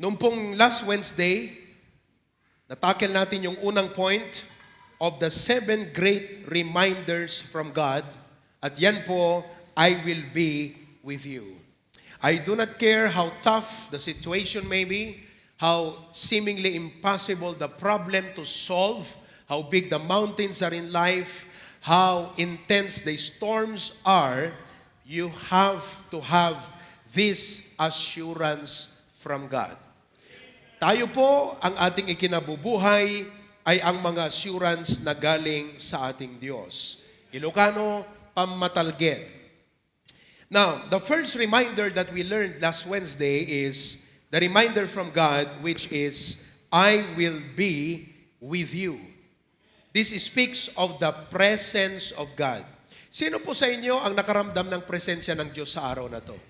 Noong pong last Wednesday, natakil natin yung unang point of the 7 great reminders from God. At yan po, I will be with you. I do not care how tough the situation may be, how seemingly impossible the problem to solve, how big the mountains are in life, how intense the storms are, you have to have this assurance from God. Tayo po, ang ating ikinabubuhay ay ang mga assurance na galing sa ating Diyos. Ilocano, pamatalged. Now, the first reminder that we learned last Wednesday is the reminder from God, which is, I will be with you. This speaks of the presence of God. Sino po sa inyo ang nakaramdam ng presensya ng Diyos sa araw na to?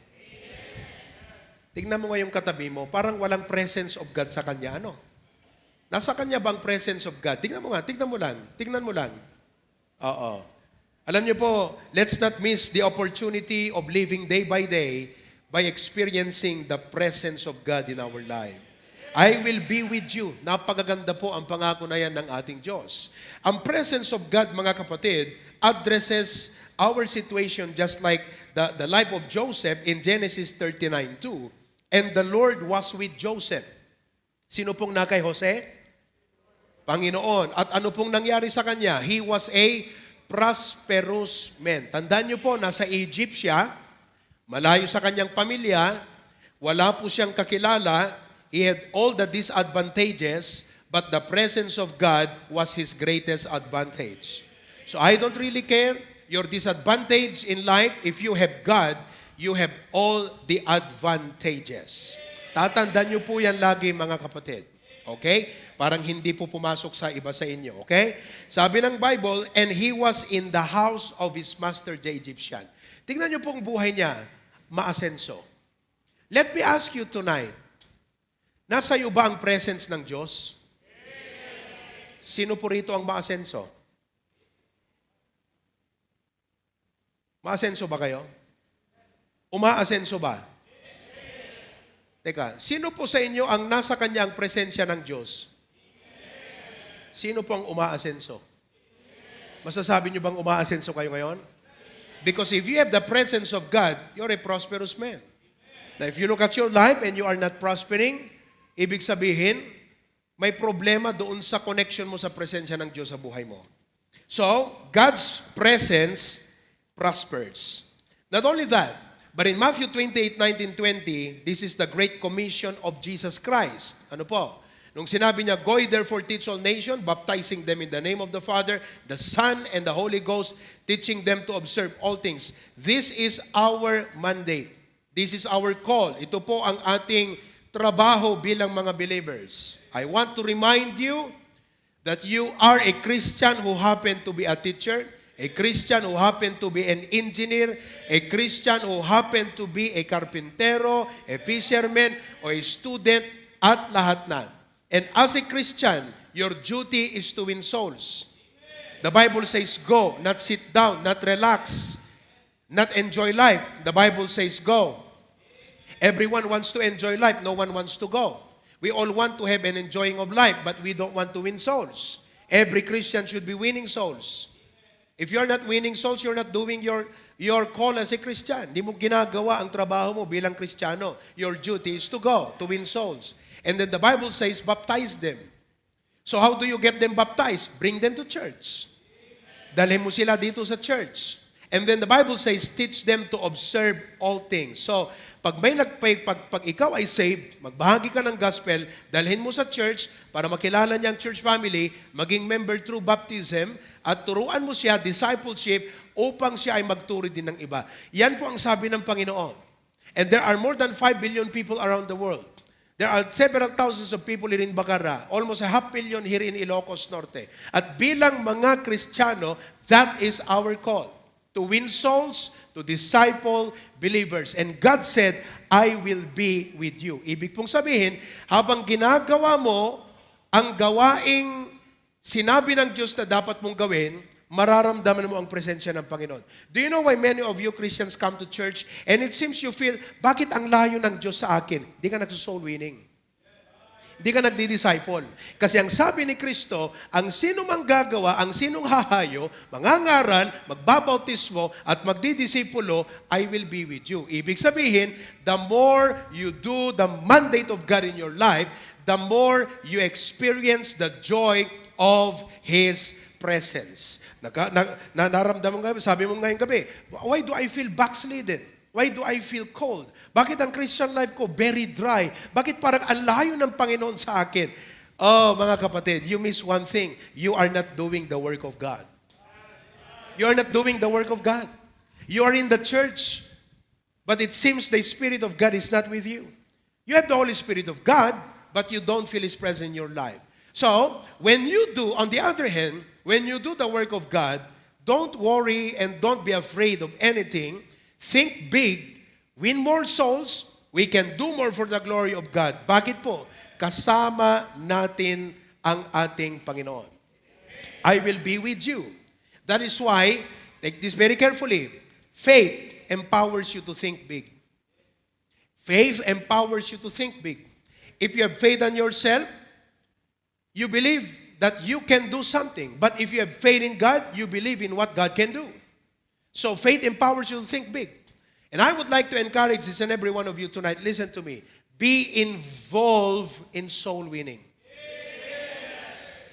Tingnan mo ngayong katabi mo, parang walang presence of God sa kanya. Ano? Nasa kanya bang presence of God? Tingnan mo nga, tingnan mo lang. Oo. Alam niyo po, let's not miss the opportunity of living day by day by experiencing the presence of God in our life. I will be with you. Napakaganda po ang pangako na yan ng ating Diyos. Ang presence of God, mga kapatid, addresses our situation just like the life of Joseph in Genesis 39:2. And the Lord was with Joseph. Sino pong na kay Jose? Panginoon. At ano pong nangyari sa kanya? He was a prosperous man. Tandaan niyo po, nasa Egypt siya, malayo sa kanyang pamilya, wala po siyang kakilala, he had all the disadvantages, but the presence of God was his greatest advantage. So I don't really care your disadvantage in life. If you have God, you have all the advantages. Tatandaan niyo po yan lagi, mga kapatid. Okay? Parang hindi po pumasok sa iba sa inyo. Okay? Sabi ng Bible, and he was in the house of his master, the Egyptian. Tingnan niyo pong buhay niya, maasenso. Let me ask you tonight, nasa iyo ba ang presence ng Diyos? Sino po rito ang maasenso? Maasenso ba kayo? Umaasenso ba? Teka, sino po sa inyo ang nasa kanya ang presensya ng Diyos? Sino po ang umaasenso? Masasabi niyo bang umaasenso kayo ngayon? Because if you have the presence of God, you're a prosperous man. Now, if you look at your life and you are not prospering, ibig sabihin, may problema doon sa connection mo sa presensya ng Diyos sa buhay mo. So, God's presence prospers. Not only that, but in Matthew 28:19-20, this is the Great Commission of Jesus Christ. Ano po? Nung sinabi niya, go ye therefore teach all nations, baptizing them in the name of the Father, the Son, and the Holy Ghost, teaching them to observe all things. This is our mandate. This is our call. Ito po ang ating trabaho bilang mga believers. I want to remind you that you are a Christian who happen to be a teacher, a Christian who happen to be an engineer, a Christian who happen to be a carpintero, a fisherman, or a student, at lahat na. And as a Christian, your duty is to win souls. The Bible says go, not sit down, not relax, not enjoy life. The Bible says go. Everyone wants to enjoy life. No one wants to go. We all want to have an enjoying of life, but we don't want to win souls. Every Christian should be winning souls. If you're not winning souls, you're not doing your call as a Christian. Hindi mo ginagawa ang trabaho mo bilang Kristiyano. Your duty is to go, to win souls. And then the Bible says, baptize them. So how do you get them baptized? Bring them to church. Dalhin mo sila dito sa church. And then the Bible says, teach them to observe all things. So, pag ikaw ay saved, magbahagi ka ng gospel, dalhin mo sa church para makilala niya ang church family, maging member through baptism, at turuan mo siya, discipleship, upang siya ay magturo din ng iba. Yan po ang sabi ng Panginoon. And there are more than 5 billion people around the world. There are several thousands of people here in Bacara, almost 500,000 here in Ilocos Norte. At bilang mga Kristiyano, that is our call. To win souls, to disciple believers. And God said, I will be with you. Ibig pong sabihin, habang ginagawa mo ang gawaing sinabi ng Diyos na dapat mong gawin, mararamdaman mo ang presensya ng Panginoon. Do you know why many of you Christians come to church and it seems you feel, bakit ang layo ng Diyos sa akin? Di ka nagsosoul winning. Hindi ka nagdi-disciple. Kasi ang sabi ni Kristo, ang sino mang gagawa, ang sinong hahayo, mangangaral, magbabautismo, at magdidisipulo, I will be with you. Ibig sabihin, the more you do the mandate of God in your life, the more you experience the joy of His presence. Naramdaman nga, sabi mo ngayong gabi, why do I feel backslidden? Why do I feel cold? Bakit ang Christian life ko very dry? Bakit parang ang layo ng Panginoon sa akin? Oh, mga kapatid, you miss one thing. You are not doing the work of God. You are not doing the work of God. You are in the church, but it seems the Spirit of God is not with you. You have the Holy Spirit of God, but you don't feel His presence in your life. So, when you do, on the other hand, when you do the work of God, don't worry and don't be afraid of anything. Think big, win more souls, we can do more for the glory of God. Bakit po? Kasama natin ang ating Panginoon. I will be with you. That is why, take this very carefully, faith empowers you to think big. Faith empowers you to think big. If you have faith in yourself, you believe that you can do something. But if you have faith in God, you believe in what God can do. So faith empowers you to think big. And I would like to encourage each and every one of you tonight, listen to me, be involved in soul winning.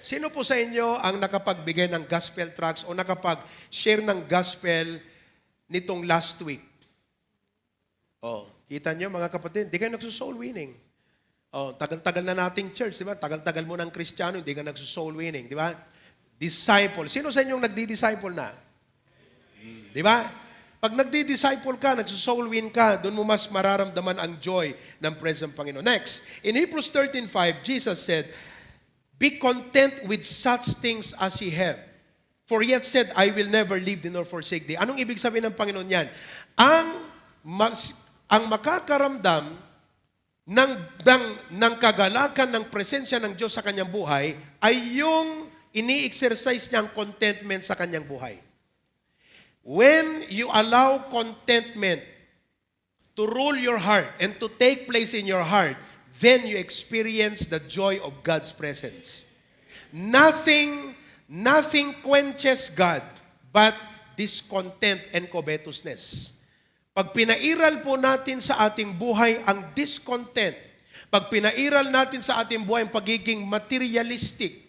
Sino po sa inyo ang nakapagbigay ng gospel tracts o nakapag-share ng gospel nitong last week? Oh, kita nyo mga kapatid, di kayo nagsusoul winning. Oh, tagal-tagal na nating church, di ba? Tagal-tagal mo ng Kristiyano, hindi ka nagsusoul winning, di ba? Disciple. Sino sa inyong nagdi-disciple na? Di ba? Pag nagdi-disciple ka, nagsusoul win ka, doon mo mas mararamdaman ang joy ng presence ng Panginoon. Next, in Hebrews 13:5, Jesus said, be content with such things as ye have. For he hath said, I will never leave thee nor forsake thee. Anong ibig sabihin ng Panginoon yan? Ang makakaramdam ng kagalakan ng presensya ng Diyos sa kanyang buhay ay yung ini-exercise niyang contentment sa kanyang buhay. When you allow contentment to rule your heart and to take place in your heart, then you experience the joy of God's presence. Nothing quenches God but discontent and covetousness. Pag pinairal po natin sa ating buhay ang discontent, pag pinairal natin sa ating buhay ang pagiging materialistic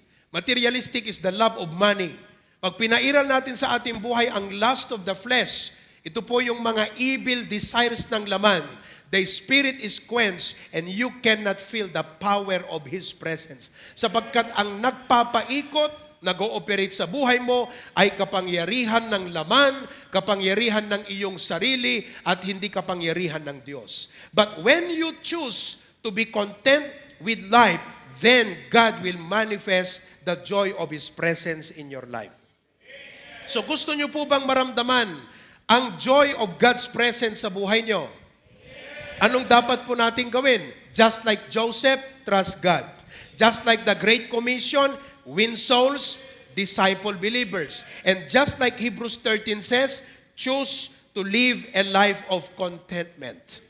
is the love of money. Pag pinairal natin sa ating buhay ang lust of the flesh, ito po yung mga evil desires ng laman. The spirit is quenched and you cannot feel the power of His presence. Sapagkat ang nagpapaikot, nag-ooperate sa buhay mo ay kapangyarihan ng laman, kapangyarihan ng iyong sarili, at hindi kapangyarihan ng Diyos. But when you choose to be content with life, then God will manifest the joy of His presence in your life. So gusto nyo po bang maramdaman ang joy of God's presence sa buhay nyo? Anong dapat po natin gawin? Just like Joseph, trust God. Just like the Great Commission, win souls, disciple believers. And just like Hebrews 13 says, choose to live a life of contentment.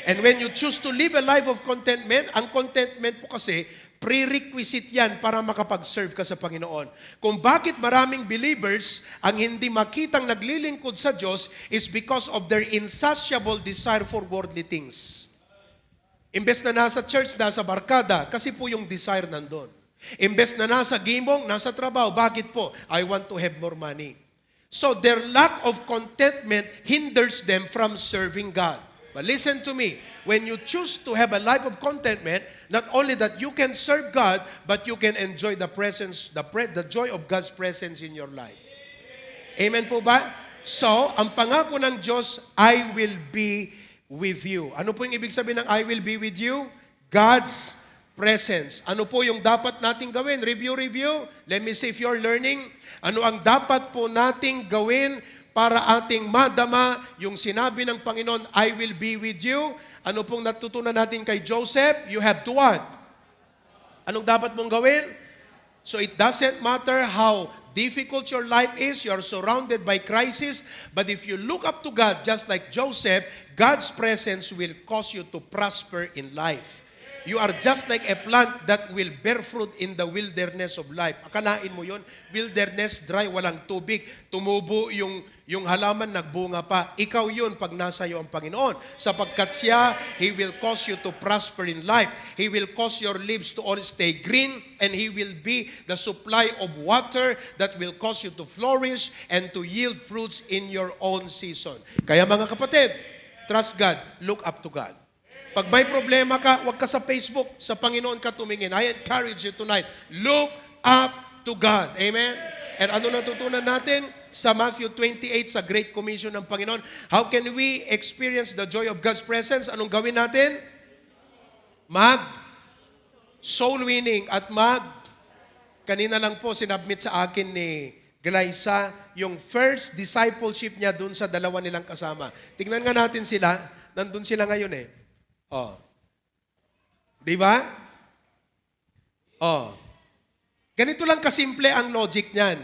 And when you choose to live a life of contentment, ang contentment po kasi, prerequisite yan para makapag-serve ka sa Panginoon. Kung bakit maraming believers ang hindi makitang naglilingkod sa Diyos is because of their insatiable desire for worldly things. Imbes na nasa church, nasa barkada, kasi po yung desire nandun. Imbes na nasa gimong, nasa trabaho, bakit po? I want to have more money. So their lack of contentment hinders them from serving God. But listen to me, when you choose to have a life of contentment, not only that you can serve God, but you can enjoy the presence, the joy of God's presence in your life. Amen po ba? So, ang pangako ng Diyos, I will be with you. Ano po yung ibig sabihin ng I will be with you? God's presence. Ano po yung dapat nating gawin? Review. Let me see if you're learning. Ano ang dapat po nating gawin para ating madama yung sinabi ng Panginoon, I will be with you? Ano pong natutunan natin kay Joseph? You have to what? Anong dapat mong gawin? So it doesn't matter how difficult your life is, you're surrounded by crisis, but if you look up to God, just like Joseph, God's presence will cause you to prosper in life. You are just like a plant that will bear fruit in the wilderness of life. Akalain mo yun, wilderness, dry, walang tubig. Tumubo yung halaman, nagbunga pa. Ikaw yun pag nasa iyo ang Panginoon. Sapagkat siya, He will cause you to prosper in life. He will cause your leaves to all stay green, and He will be the supply of water that will cause you to flourish and to yield fruits in your own season. Kaya mga kapatid, trust God, look up to God. Pag may problema ka, huwag ka sa Facebook, sa Panginoon ka tumingin. I encourage you tonight, look up to God. Amen? And ano natutunan natin sa Matthew 28 sa Great Commission ng Panginoon? How can we experience the joy of God's presence? Anong gawin natin? Soul winning at kanina lang po sinabmit sa akin ni Glyza yung first discipleship niya dun sa dalawa nilang kasama. Tingnan nga natin sila. Nandun sila ngayon eh. Oh. Di ba? Oh. Ganito lang kasimple ang logic niyan.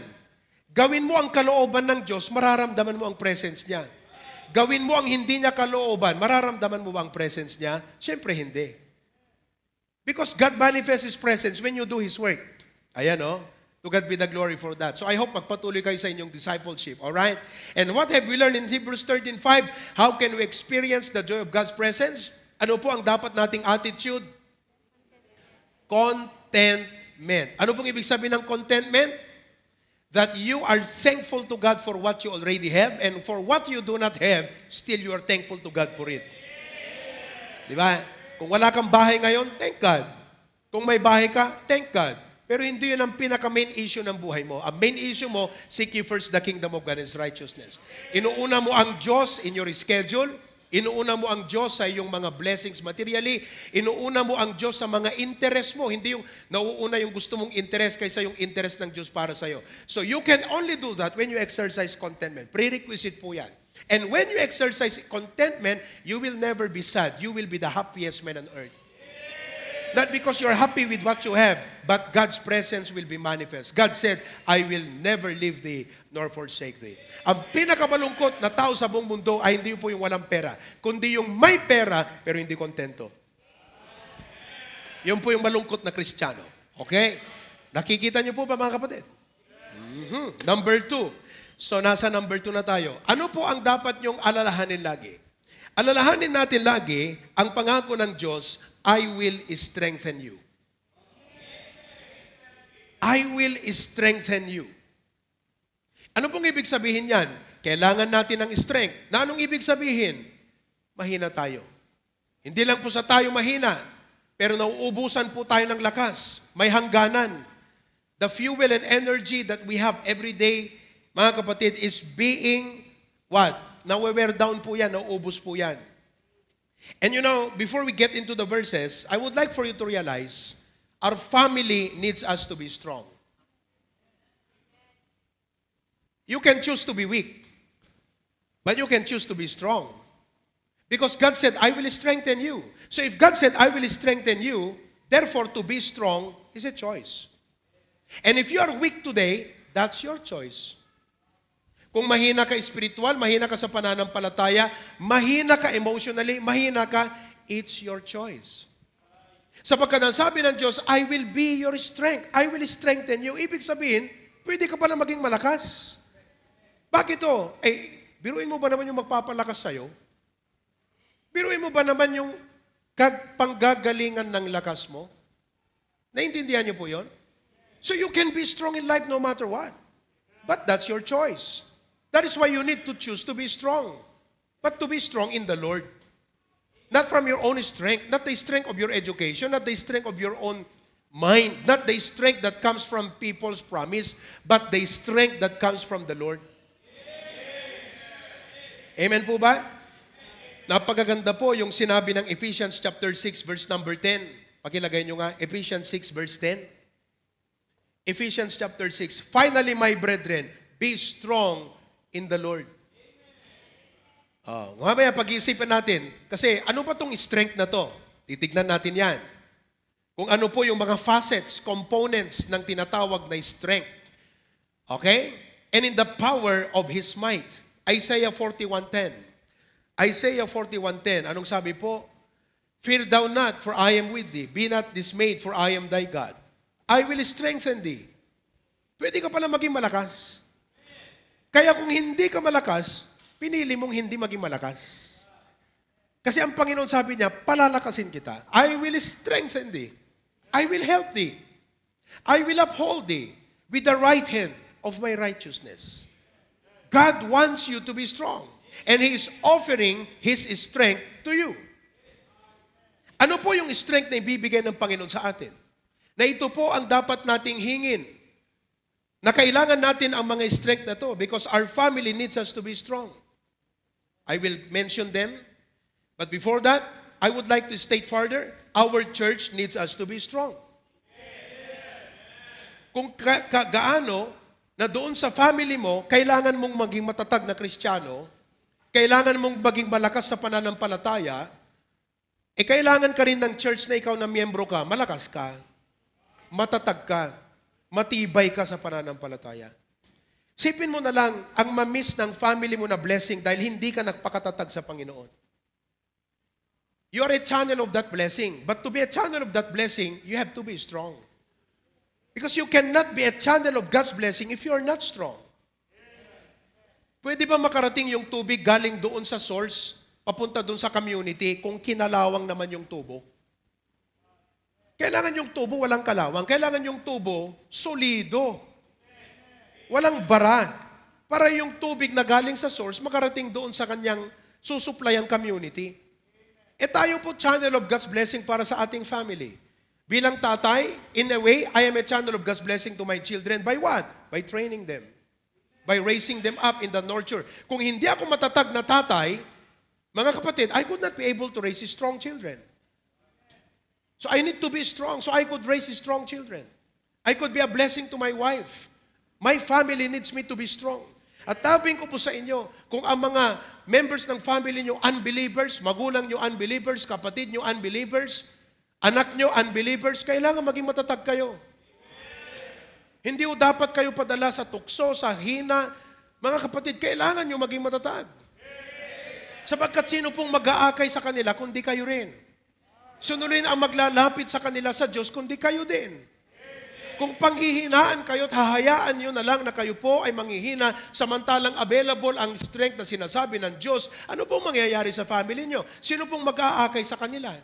Gawin mo ang kalooban ng Diyos, mararamdaman mo ang presence niya. Gawin mo ang hindi niya kalooban, mararamdaman mo ba ang presence niya? Siyempre hindi. Because God manifests His presence when you do His work. Ayan oh. To God be the glory for that. So I hope magpatuloy kayo sa inyong discipleship. Alright? And what have we learned in Hebrews 13:5? How can we experience the joy of God's presence? Ano po ang dapat nating attitude? Contentment. Ano pong ibig sabihin ng contentment? That you are thankful to God for what you already have, and for what you do not have, still you are thankful to God for it. Di ba? Kung wala kang bahay ngayon, thank God. Kung may bahay ka, thank God. Pero hindi yun ang pinaka-main issue ng buhay mo. Ang main issue mo, seek ye first the kingdom of God and His righteousness. Inuuna mo ang Diyos in your schedule. Inuuna mo ang Diyos sa iyong mga blessings materially. Inuuna mo ang Diyos sa mga interest mo. Hindi yung nauuna yung gusto mong interest kaysa yung interest ng Diyos para sa iyo. So you can only do that when you exercise contentment. Prerequisite po yan. And when you exercise contentment, you will never be sad. You will be the happiest man on earth. Not because you're happy with what you have, but God's presence will be manifest. God said, I will never leave thee nor forsake thee. Ang pinakamalungkot na tao sa buong mundo ay hindi po yung walang pera, kundi yung may pera pero hindi kontento. Yun po yung malungkot na Kristiyano. Okay? Nakikita niyo po ba mga kapatid? Number 2. So nasa number 2 na tayo. Ano po ang dapat niyong alalahanin lagi? Alalahanin natin lagi ang pangako ng Diyos, I will strengthen you. I will strengthen you. Ano pong ibig sabihin yan? Kailangan natin ng strength. Na anong ibig sabihin? Mahina tayo. Hindi lang po sa tayo mahina, pero nauubusan po tayo ng lakas. May hangganan. The fuel and energy that we have every day, mga kapatid, is being what? Nawe-wear down po yan, nauubos po yan. And you know, before we get into the verses, I would like for you to realize, our family needs us to be strong. You can choose to be weak, but you can choose to be strong. Because God said, I will strengthen you. So if God said, I will strengthen you, therefore to be strong is a choice. And if you are weak today, that's your choice. Kung mahina ka spiritual, mahina ka sa pananampalataya, mahina ka emotionally, mahina ka, it's your choice. Sapagkat ang sabi ng Diyos, I will be your strength. I will strengthen you. Ibig sabihin, pwede ka pala maging malakas. Bakit to? Biruin mo ba naman yung magpapalakas sa'yo? Biruin mo ba naman yung panggagalingan ng lakas mo? Naintindihan niyo po yon? So you can be strong in life no matter what. But that's your choice. That is why you need to choose to be strong. But to be strong in the Lord. Not from your own strength, not the strength of your education, not the strength of your own mind, not the strength that comes from people's promise, but the strength that comes from the Lord. Amen po ba? Napakaganda po yung sinabi ng Ephesians chapter 6 verse number 10. Pakilagay nyo nga, Ephesians 6 verse 10. Ephesians chapter 6. Finally, my brethren, be strong in the Lord. Mamaya pag-iisipan natin, kasi ano pa tong strength na to? Titignan natin yan. Kung ano po yung mga facets, components ng tinatawag na strength. Okay? And in the power of His might. Isaiah 41:10. Isaiah 41:10. Anong sabi po? Fear thou not, for I am with thee. Be not dismayed, for I am thy God. I will strengthen thee. Pwede ka pala maging malakas. Kaya kung hindi ka malakas, pinili mong hindi maging malakas. Kasi ang Panginoon sabi niya, palalakasin kita. I will strengthen thee. I will help thee. I will uphold thee with the right hand of my righteousness. God wants you to be strong. And He is offering His strength to you. Ano po yung strength na ibibigay ng Panginoon sa atin? Na ito po ang dapat nating hingin. Na kailangan natin ang mga strength na to because our family needs us to be strong. I will mention them. But before that, I would like to state further, our church needs us to be strong. Kung gaano na doon sa family mo, kailangan mong maging matatag na Kristiyano, kailangan mong maging malakas sa pananampalataya, kailangan ka rin ng church na ikaw na miyembro ka, malakas ka, matatag ka, matibay ka sa pananampalataya. Sipin mo na lang ang mamiss ng family mo na blessing dahil hindi ka nagpakatatag sa Panginoon. You are a channel of that blessing. But to be a channel of that blessing, you have to be strong. Because you cannot be a channel of God's blessing if you are not strong. Pwede ba makarating yung tubig galing doon sa source, papunta doon sa community, kung kinalawang naman yung tubo? Kailangan yung tubo walang kalawang. Kailangan yung tubo solido. Walang bara. Para yung tubig na galing sa source, makarating doon sa kanyang susuplayang community. Tayo po channel of God's blessing para sa ating family. Bilang tatay, in a way, I am a channel of God's blessing to my children. By what? By training them. By raising them up in the nurture. Kung hindi ako matatag na tatay, mga kapatid, I could not be able to raise strong children. So I need to be strong so I could raise strong children. I could be a blessing to my wife. My family needs me to be strong. At tabing ko po sa inyo, kung ang mga members ng family nyo unbelievers, magulang nyo unbelievers, kapatid nyo unbelievers, anak nyo unbelievers, kailangan maging matatag kayo. Hindi o dapat kayo padala sa tukso, sa hina. Mga kapatid, kailangan nyo maging matatag. Sapagkat sino pong mag-aakay sa kanila kundi kayo rin? Sino rin ang maglalapit sa kanila sa Diyos kundi kayo din? Kung panghihinaan kayo at hahayaan nyo na lang na kayo po ay manghihina samantalang available ang strength na sinasabi ng Diyos, ano pong mangyayari sa family nyo? Sino pong mag-aakay sa kanila?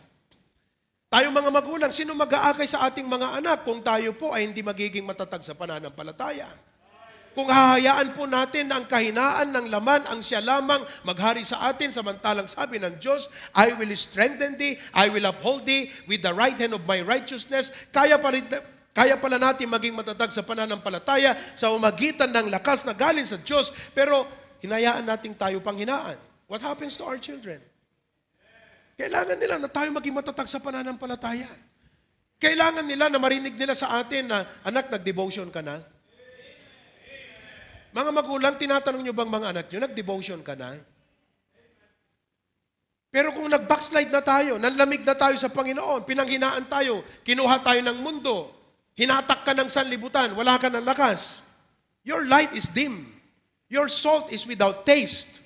Tayo mga magulang, sino mag-aakay sa ating mga anak kung tayo po ay hindi magiging matatag sa pananampalataya? Kung hahayaan po natin na ang kahinaan ng laman ang siya lamang maghari sa atin samantalang sabi ng Diyos, I will strengthen thee, I will uphold thee with the right hand of my righteousness, kaya pala natin maging matatag sa pananampalataya sa umagitan ng lakas na galing sa Diyos, pero hinayaan natin tayo panghinaan. What happens to our children? Kailangan nila na tayo maging matatag sa pananampalataya. Kailangan nila na marinig nila sa atin na, anak, nag-devotion ka na? Mga magulang, tinatanong nyo bang mga anak nyo, nag-devotion ka na? Pero kung nag-backslide na tayo, nanlamig na tayo sa Panginoon, pinanghinaan tayo, kinuha tayo ng mundo, hinatak ka ng sanlibutan, wala ka ng lakas. Your light is dim. Your salt is without taste.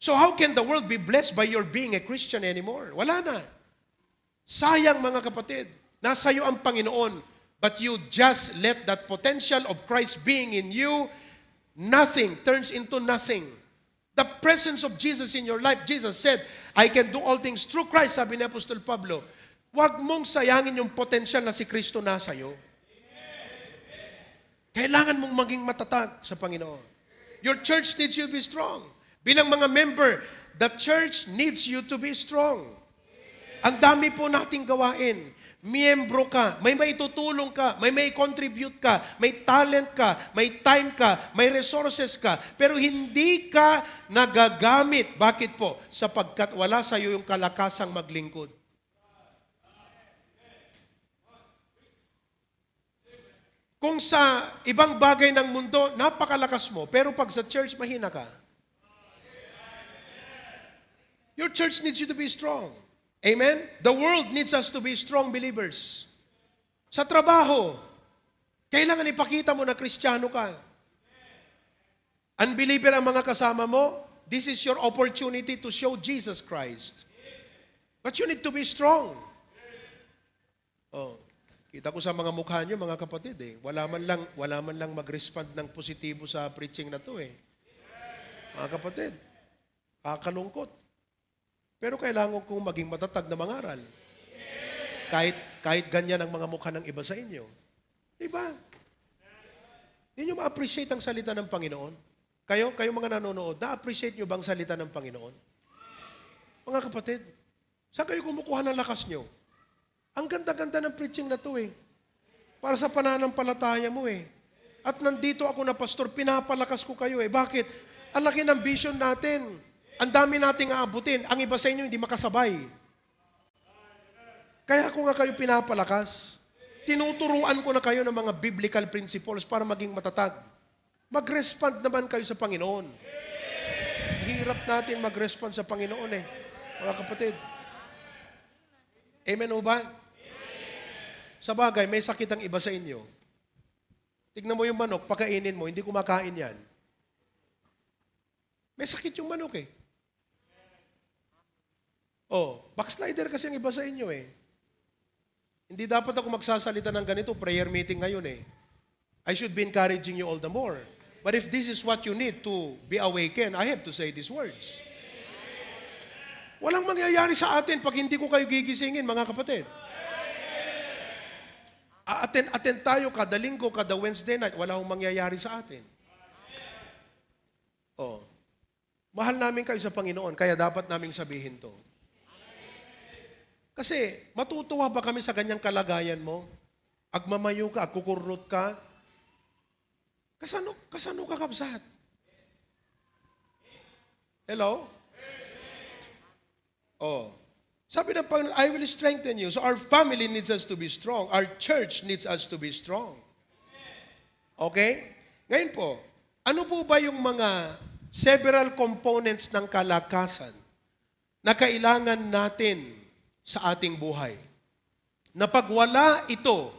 So how can the world be blessed by your being a Christian anymore? Wala na. Sayang mga kapatid. Nasa iyo ang Panginoon, but you just let that potential of Christ being in you, nothing turns into nothing. The presence of Jesus in your life, Jesus said, I can do all things through Christ, sabi ni Apostol Pablo. Huwag mong sayangin yung potential na si Kristo nasa iyo. Kailangan mong maging matatag sa Panginoon. Your church needs you to be strong. Bilang mga member, the church needs you to be strong. Ang dami po nating gawain. Miyembro ka, may maitutulong ka, may contribute ka, may talent ka, may time ka, may resources ka, pero hindi ka nagagamit. Bakit po? Sapagkat wala sa iyo yung kalakasang maglingkod. Kung sa ibang bagay ng mundo, napakalakas mo, pero pag sa church, mahina ka. Your church needs you to be strong. Amen? The world needs us to be strong believers. Sa trabaho, kailangan ipakita mo na Kristiyano ka. Unbeliever ang mga kasama mo, this is your opportunity to show Jesus Christ. But you need to be strong. Oh, kita ko sa mga mukha niyo, mga kapatid, wala man lang mag-respond ng positibo sa preaching na to Mga kapatid, kakalungkot. Pero kailangan kong maging matatag na mangaral. Kahit ganyan ang mga mukha ng iba sa inyo. Diba? Hindi nyo ma-appreciate ang salita ng Panginoon? Kayo mga nanonood, na-appreciate nyo bang salita ng Panginoon? Mga kapatid, saan kayo kumukuha ng lakas nyo? Ang ganda-ganda ng preaching na to Para sa pananampalataya mo At nandito ako na pastor, pinapalakas ko kayo Bakit? Ang laki ng vision natin. Ang dami nating aabutin. Ang iba sa inyo hindi makasabay. Kaya ako nga kayo pinapalakas. Tinuturuan ko na kayo ng mga biblical principles para maging matatag. Mag-respond naman kayo sa Panginoon. Hirap natin mag-respond sa Panginoon mga kapatid. Amen o ba? Sa bagay, may sakit ang iba sa inyo. Tignan mo yung manok, pakainin mo, hindi kumakain yan. May sakit yung manok backslider kasi ang iba sa inyo Hindi dapat ako magsasalita ng ganito, prayer meeting ngayon I should be encouraging you all the more. But if this is what you need to be awakened, I have to say these words. Walang mangyayari sa atin pag hindi ko kayo gigisingin, mga kapatid. Attend tayo kada linggo, kada Wednesday night, wala akong mangyayari sa atin. Mahal namin kayo sa Panginoon, kaya dapat naming sabihin to. Kasi, matutuwa ba kami sa ganyang kalagayan mo? Agmamayo ka, kukurot ka? Kasano ka kabsat? Hello? Sabi ng Panginoon, I will strengthen you. So our family needs us to be strong. Our church needs us to be strong. Okay? Ngayon po, ano po ba yung mga several components ng kalakasan na kailangan natin sa ating buhay? Na pag wala ito,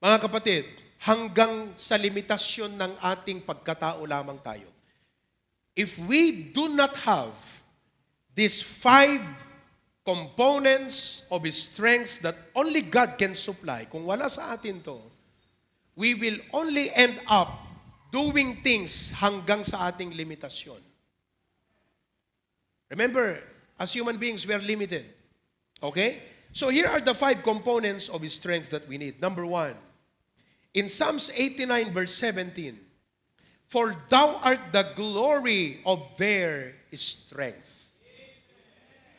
mga kapatid, hanggang sa limitasyon ng ating pagkatao lamang tayo. If we do not have these 5 components of strength that only God can supply, kung wala sa atin to, we will only end up doing things hanggang sa ating limitasyon. Remember, as human beings, we are limited. Okay? So here are the 5 components of strength that we need. Number 1, in Psalms 89 verse 17, for thou art the glory of their strength.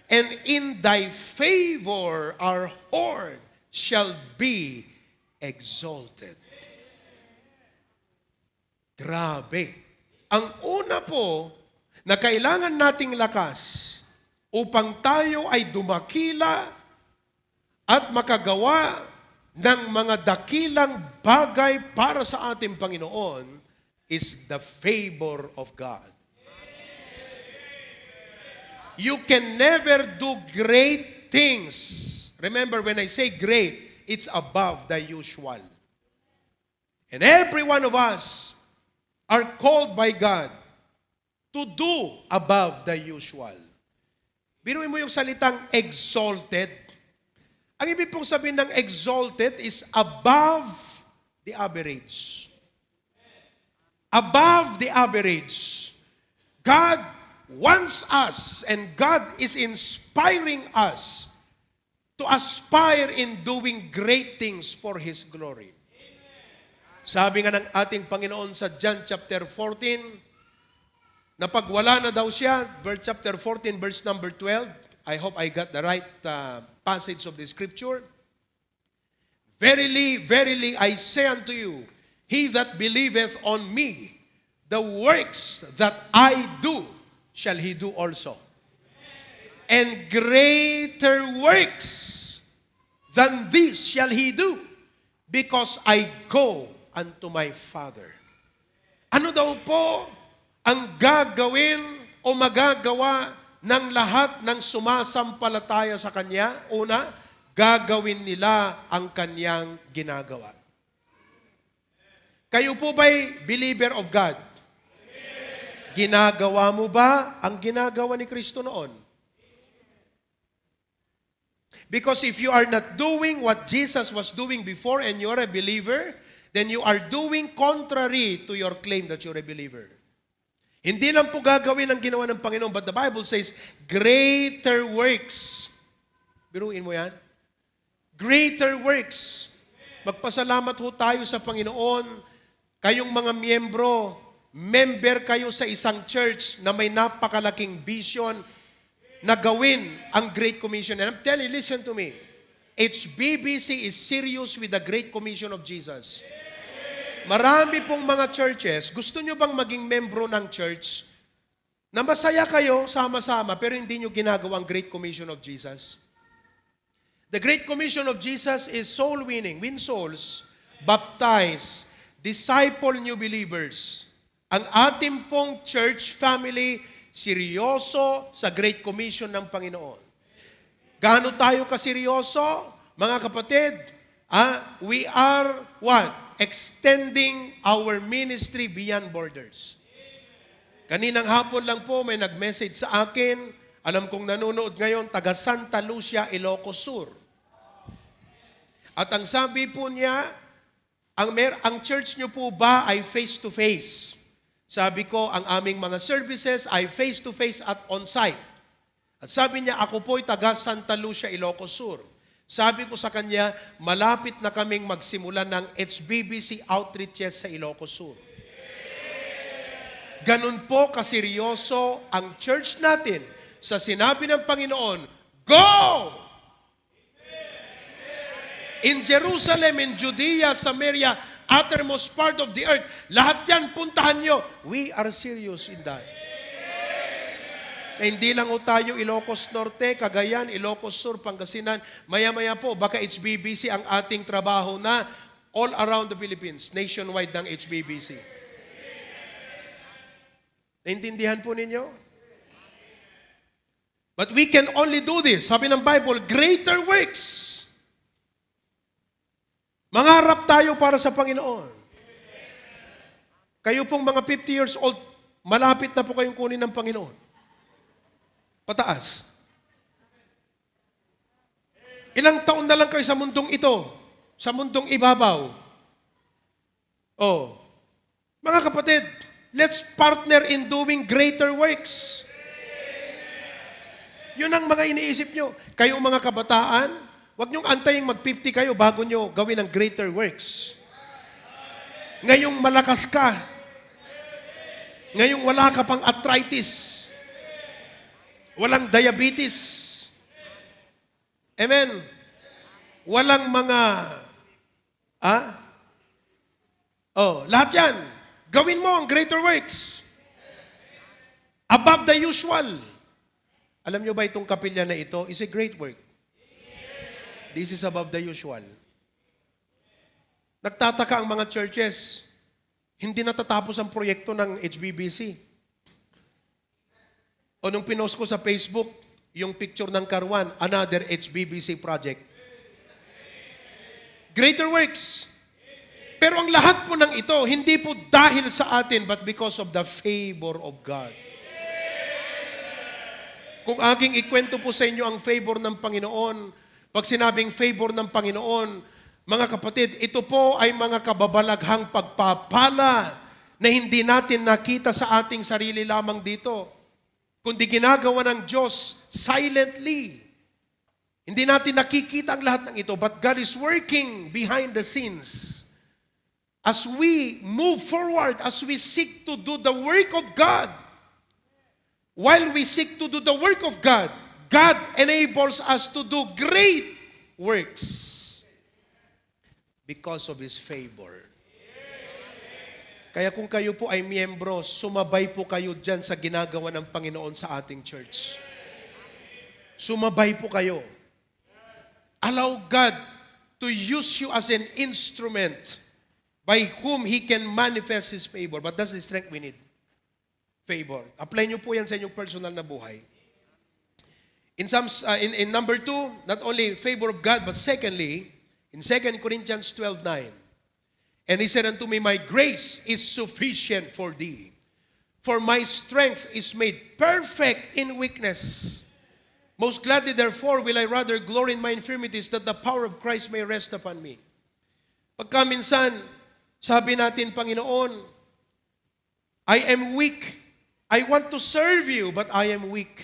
And in thy favor our horn shall be exalted. Grabe. Ang una po na kailangan nating lakas upang tayo ay dumakila at makagawa ng mga dakilang bagay para sa ating Panginoon is the favor of God. You can never do great things. Remember, when I say great, it's above the usual. And every one of us are called by God to do above the usual. Biruin mo yung salitang exalted. Ang ibig pong sabihin ng exalted is above the average. Above the average. God wants us and God is inspiring us to aspire in doing great things for His glory. Sabi nga ng ating Panginoon sa John chapter 14, na pag wala na daw siya, verse chapter 14, verse number 12, I hope I got the right passage of the scripture. Verily, verily, I say unto you, he that believeth on me, the works that I do, shall he do also. And greater works than this shall he do, because I go unto my Father. Ano daw po ang gagawin o magagawa ng lahat ng sumasampalataya sa Kanya? Una, gagawin nila ang Kanyang ginagawa. Kayo po ba'y believer of God? Ginagawa mo ba ang ginagawa ni Kristo noon? Because if you are not doing what Jesus was doing before and you're a believer, then you are doing contrary to your claim that you're a believer. Hindi lang po gagawin ang ginawa ng Panginoon, but the Bible says, greater works. Biruin mo yan. Greater works. Magpasalamat ho tayo sa Panginoon. Kayong mga member kayo sa isang church na may napakalaking vision na gawin ang Great Commission. And I'm telling you, listen to me. HBBC is serious with the Great Commission of Jesus. Marami pong mga churches, gusto nyo bang maging membro ng church na masaya kayo sama-sama pero hindi nyo ginagawa ang Great Commission of Jesus? The Great Commission of Jesus is soul winning, win souls, baptize, disciple new believers. Ang ating pong church family, seryoso sa Great Commission ng Panginoon. Gaano tayo kaseryoso? Mga kapatid, we are what? Extending our ministry beyond borders. Kaninang hapon lang po may nag-message sa akin, alam kong nanonood ngayon, taga Santa Lucia, Ilocos Sur. At ang sabi po niya, ang church niyo po ba ay face-to-face? Sabi ko, ang aming mga services ay face-to-face at on-site. At sabi niya, ako po'y taga Santa Lucia, Ilocos Sur. Sabi ko sa kanya, malapit na kaming magsimula ng HBBC outreaches sa Ilocos Sur. Ganun po kaseryoso ang church natin sa sinabi ng Panginoon, go! In Jerusalem, in Judea, Samaria, uttermost part of the earth, lahat yan, puntahan nyo. We are serious in that. Hindi lang o tayo Ilocos Norte, Cagayan, Ilocos Sur, Pangasinan. Maya-maya po, baka HBBC ang ating trabaho na all around the Philippines, nationwide ng HBBC. Naintindihan po ninyo? But we can only do this. Sabi ng Bible, greater works. Mangarap tayo para sa Panginoon. Kayo pong mga 50 years old, malapit na po kayong kunin ng Panginoon. Pataas. Ilang taon na lang kayo sa mundong ito, sa mundong ibabaw. Oh, mga kapatid, let's partner in doing greater works. Yun ang mga iniisip nyo. Kayong mga kabataan, huwag nyong antayin mag-50 kayo bago nyo gawin ang greater works. Ngayong malakas ka, ngayong wala ka pang arthritis, walang diabetes. Amen. Walang mga, lahat yan. Gawin mo ang greater works. Above the usual. Alam nyo ba itong kapilya na ito is a great work? This is above the usual. Nagtataka ang mga churches, hindi natatapos ang proyekto ng HBBC. O nung pinost ko sa Facebook, yung picture ng Karwan, another HBBC project. Greater works. Pero ang lahat po ng ito, hindi po dahil sa atin, but because of the favor of God. Kung aking ikwento po sa inyo ang favor ng Panginoon, pag sinabing favor ng Panginoon, mga kapatid, ito po ay mga kababalaghang pagpapala na hindi natin nakita sa ating sarili lamang dito, kundi ginagawa ng Diyos silently. Hindi natin nakikita ang lahat ng ito, but God is working behind the scenes. As we move forward, as we seek to do the work of God, while we seek to do the work of God, God enables us to do great works because of His favor. Kaya kung kayo po ay miyembro, sumabay po kayo dyan sa ginagawa ng Panginoon sa ating church. Sumabay po kayo. Allow God to use you as an instrument by whom He can manifest His favor. But that's the strength we need. Favor. Apply nyo po yan sa inyong personal na buhay. In number 2, not only favor of God, but secondly, in 2 Corinthians 12:9, and He said unto me, my grace is sufficient for thee, for my strength is made perfect in weakness. Most gladly, therefore, will I rather glory in my infirmities that the power of Christ may rest upon me. Pagka minsan, sabi natin, Panginoon, I am weak. I want to serve you, but I am weak.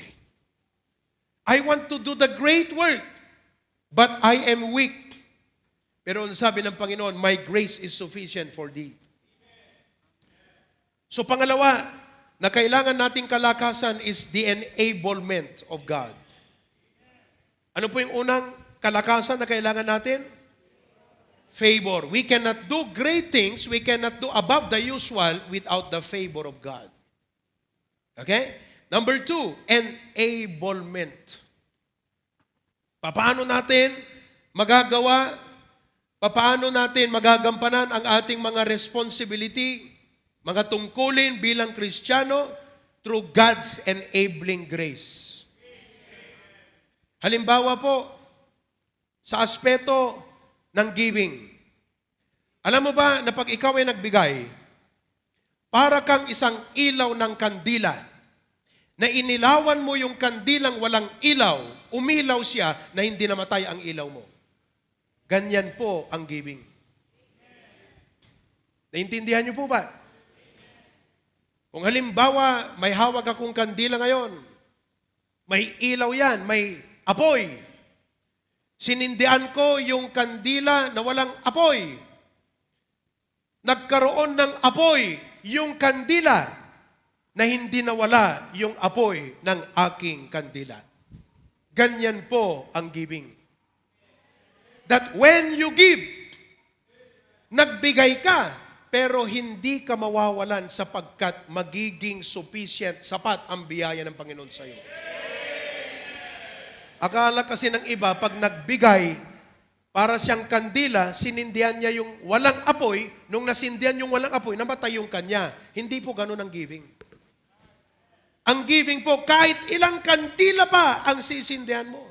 I want to do the great work, but I am weak. Pero sabi ng Panginoon, my grace is sufficient for thee. So pangalawa, na kailangan nating kalakasan is the enablement of God. Ano po yung unang kalakasan na kailangan natin? Favor. We cannot do great things, we cannot do above the usual without the favor of God. Okay? Number 2, enablement. Paano natin magagawa, paano natin magagampanan ang ating mga responsibility, mga tungkulin bilang Kristiyano through God's enabling grace. Halimbawa po, sa aspeto ng giving. Alam mo ba na pag ikaw ay nagbigay, para kang isang ilaw ng kandila, na inilawan mo yung kandilang walang ilaw, umilaw siya na hindi namatay ang ilaw mo. Ganyan po ang giving. Naintindihan niyo po ba? Kung halimbawa, may hawak akong kandila ngayon, may ilaw yan, may apoy. Sinindihan ko yung kandila na walang apoy. Nagkaroon ng apoy yung kandila na hindi nawala yung apoy ng aking kandila. Ganyan po ang giving. That when you give, nagbigay ka, pero hindi ka mawawalan sapagkat magiging sufficient, sapat ang biyaya ng Panginoon sa iyo. Akala kasi ng iba, pag nagbigay, para siyang kandila, sinindihan niya yung walang apoy, nung nasindihan yung walang apoy, namatay yung kanya. Hindi po ganun ang giving. Ang giving po, kahit ilang kandila pa ang sisindihan mo.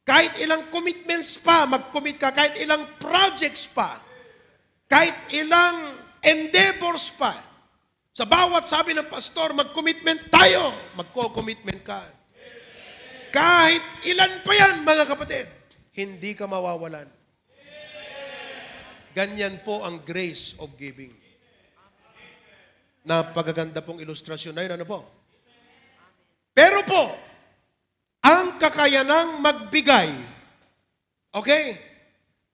Kahit ilang commitments pa, mag-commit ka, kahit ilang projects pa, kahit ilang endeavors pa. Sa bawat sabi ng pastor, mag-commitment tayo. Magko-commitment ka. Kahit ilan pa yan, mga kapatid, hindi ka mawawalan. Ganyan po ang grace of giving. Napakaganda pong ilustrasyon na yun. Ano po? Pero po, ang kakayanang magbigay, okay,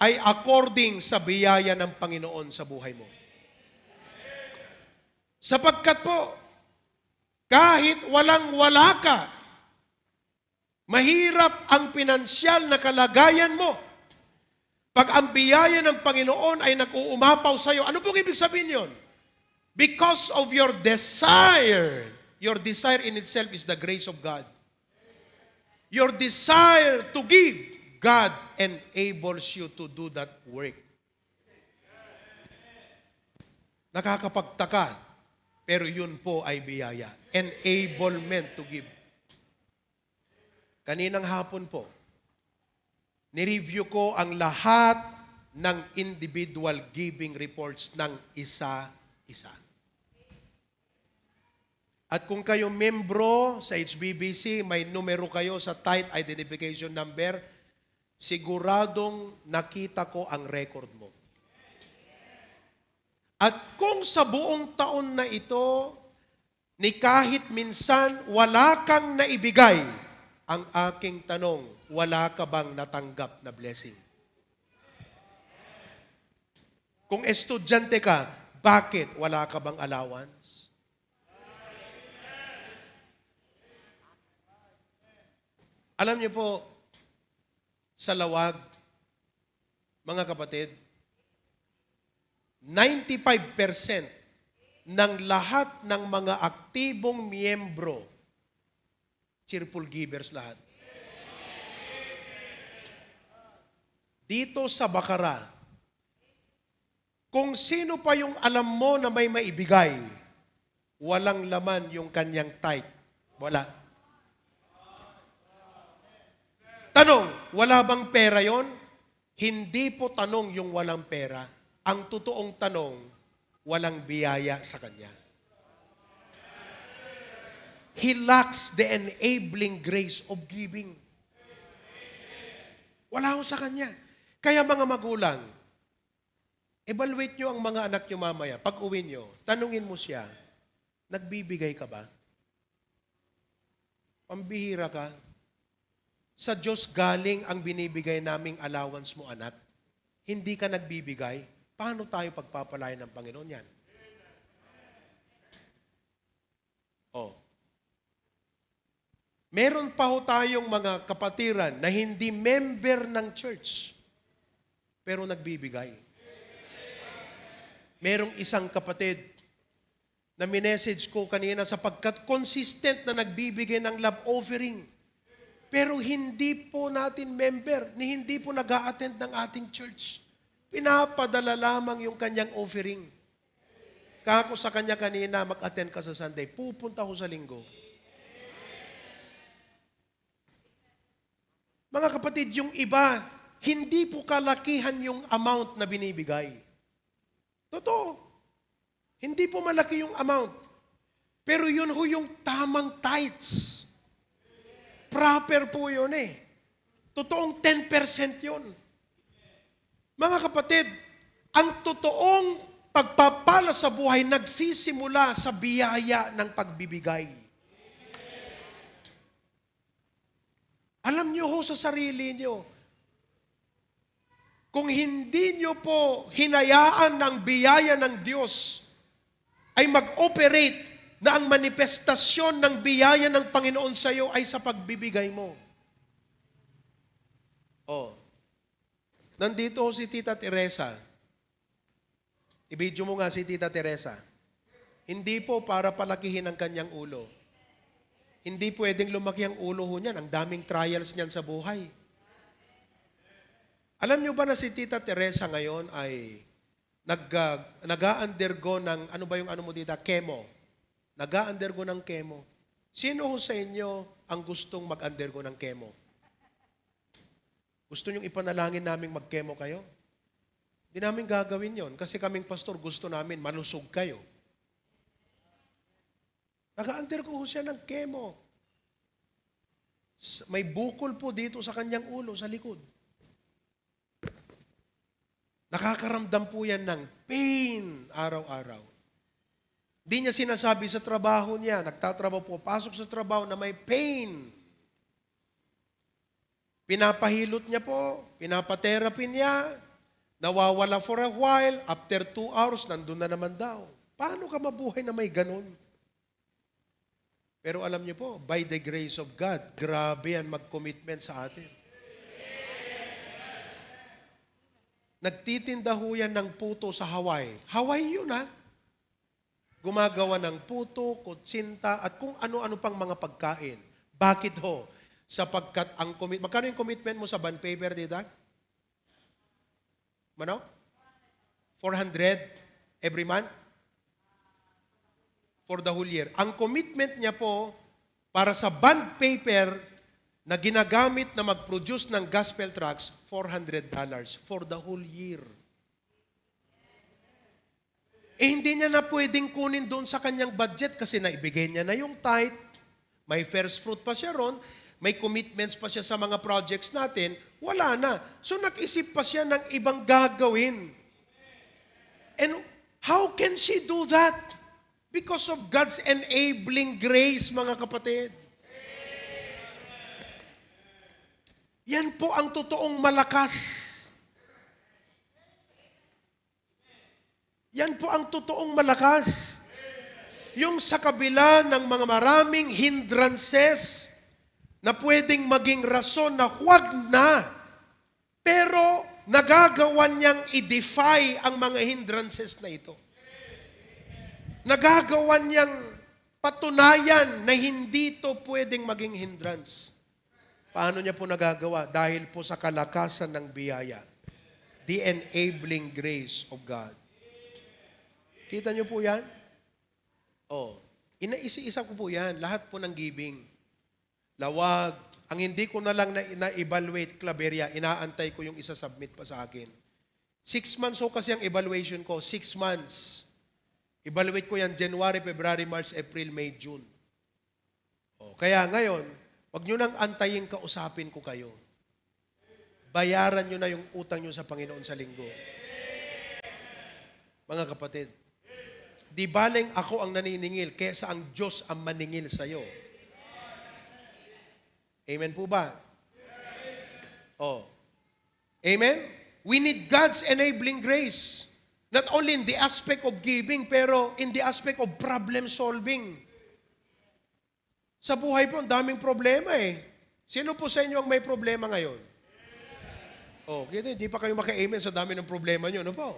ay according sa biyaya ng Panginoon sa buhay mo. Sapagkat po, kahit walang-wala ka, mahirap ang pinansyal na kalagayan mo, pag ang biyaya ng Panginoon ay nag-uumapaw sa iyo, ano pong ibig sabihin yun? Because of your desire in itself is the grace of God. Your desire to give, God enables you to do that work. Nakakapagtaka, pero yun po ay biyaya. Enablement to give. Kaninang hapon po, nireview ko ang lahat ng individual giving reports ng isa-isa. At kung kayo membro sa HBBC, may numero kayo sa tithe identification number, siguradong nakita ko ang record mo. At kung sa buong taon na ito, ni kahit minsan wala kang naibigay, ang aking tanong, wala ka bang natanggap na blessing? Kung estudyante ka, bakit wala ka bang allowance? Alam niyo po, sa lawag, mga kapatid, 95% ng lahat ng mga aktibong miyembro, cheerful givers lahat. Dito sa Bacara, kung sino pa yung alam mo na may maibigay, walang laman yung kanyang tithe. Wala. Tanong, wala bang pera yon? Hindi po tanong yung walang pera. Ang totoong tanong, walang biyaya sa kanya. he lacks the enabling grace of giving. Wala ho sa kanya. Kaya mga magulang, evaluate nyo ang mga anak nyo mamaya. Pag uwi nyo, tanungin mo siya, nagbibigay ka ba? Pambihira ka. Sa Diyos galing ang binibigay naming allowance mo, anak. Hindi ka nagbibigay. Paano tayo pagpapalain ng Panginoon yan? Meron pa ho tayong mga kapatiran na hindi member ng church, pero nagbibigay. Merong isang kapatid na minessage ko kanina sapagkat consistent na nagbibigay ng love offering. Pero hindi po natin member, ni hindi po nag-a-attend ng ating church. Pinapadala lamang yung kanyang offering. Kako sa kanya kanina, mag-attend ka sa Sunday, pupunta ko sa linggo. Mga kapatid, yung iba, hindi po kalakihan yung amount na binibigay. Totoo. Hindi po malaki yung amount. Pero yun ho yung tamang tithes. Proper po yun eh. Totoong 10% yun. Mga kapatid, ang totoong pagpapala sa buhay nagsisimula sa biyaya ng pagbibigay. Alam niyo ho sa sarili niyo, kung hindi niyo po hinayaan ng biyaya ng Diyos ay mag-operate na ang manifestasyon ng biyaya ng Panginoon sa iyo ay sa pagbibigay mo. Nandito ho si Tita Teresa. I-video mo nga si Tita Teresa. Hindi po para palakihin ang kanyang ulo. Hindi pwedeng lumaki ang ulo ho niyan. Ang daming trials niyan sa buhay. Alam niyo ba na si Tita Teresa ngayon ay nag-undergo ng, ano ba yung ano mo dito? Chemo. Nag-undergo ng chemo. Sino ho sa inyo ang gustong mag-undergo ng chemo? Gusto niyong ipanalangin namin mag-chemo kayo? Hindi namin gagawin yon kasi kaming pastor gusto namin malusog kayo. Nag-undergo siya ng chemo. May bukol po dito sa kanyang ulo, sa likod. Nakakaramdam po yan ng pain araw-araw. Di niya sinasabi sa trabaho niya, nagtatrabaho po, pasok sa trabaho na may pain. Pinapahilot niya po, pinapatherapy niya, nawawala for a while, after 2 hours, nandun na naman daw. Paano ka mabuhay na may ganun? Pero alam niyo po, by the grace of God, grabe yan mag-commitment sa atin. Nagtitinda ho yan ng puto sa Hawaii. Hawaii yun ha. Gumagawa ng puto, kutsinta, at kung ano-ano pang mga pagkain. Bakit ho? Sapagkat ang commitment, magkano yung commitment mo sa bond paper, dito? Mano? 400 every month? For the whole year. Ang commitment niya po para sa bond paper na ginagamit na mag-produce ng gospel tracts, $400 for the whole year. Hindi niya na pwedeng kunin doon sa kanyang budget kasi naibigay niya na yung tithe, may first fruit pa siya ron, may commitments pa siya sa mga projects natin, wala na. So nag-isip pa siya ng ibang gagawin. And how can she do that? Because of God's enabling grace, mga kapatid. Yan po ang totoong malakas. Yan po ang totoong malakas. Yung sa kabila ng mga maraming hindrances na pwedeng maging rason na huwag na, pero nagagawa niyang i-defy ang mga hindrances na ito. Nagagawa niyang patunayan na hindi ito pwedeng maging hindrance. Paano niya po nagagawa? Dahil po sa kalakasan ng biyaya. The enabling grace of God. Kita niyo po yan? Inaisi-isa ko po yan. Lahat po ng giving. Lawag. Ang hindi ko na lang na-evaluate, Claveria, inaantay ko yung isa-submit pa sa akin. 6 months ho kasi ang evaluation ko. 6 months. Evaluate ko yan January, February, March, April, May, June. Kaya ngayon, wag nyo nang antayin kausapin ko kayo. Bayaran nyo na yung utang nyo sa Panginoon sa linggo. Mga kapatid, di baling ako ang naniningil, kesa ang Diyos ang maningil sa iyo. Amen po ba? Oh. Amen? We need God's enabling grace. Not only in the aspect of giving, pero in the aspect of problem solving. Sa buhay po, ang daming problema eh. Sino po sa inyo ang may problema ngayon? Oh, kaya hindi pa kayo maka-amen sa dami ng problema nyo, no po?